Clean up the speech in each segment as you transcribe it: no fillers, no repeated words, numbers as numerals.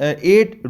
8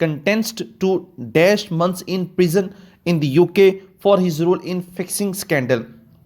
sentenced to dash months in prison in the UK for his role in fixing scandal۔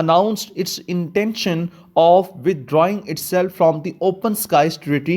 announced its intention of withdrawing itself from the open skies treaty۔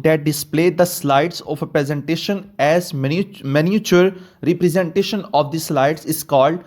that display the slides of a presentation as miniature representation of the slides is called۔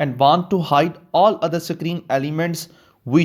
and want to hide all other screen elements we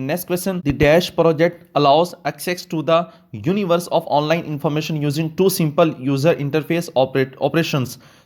Next question, the Dash project allows access to the universe of online information using two simple user interface operations.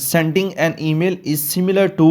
sending an email is similar to.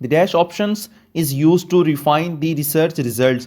the dash options is used to refine the research results.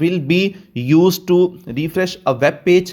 will be used to refresh a web page.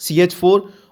CH4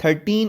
13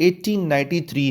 1893،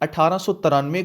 1893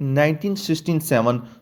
1967،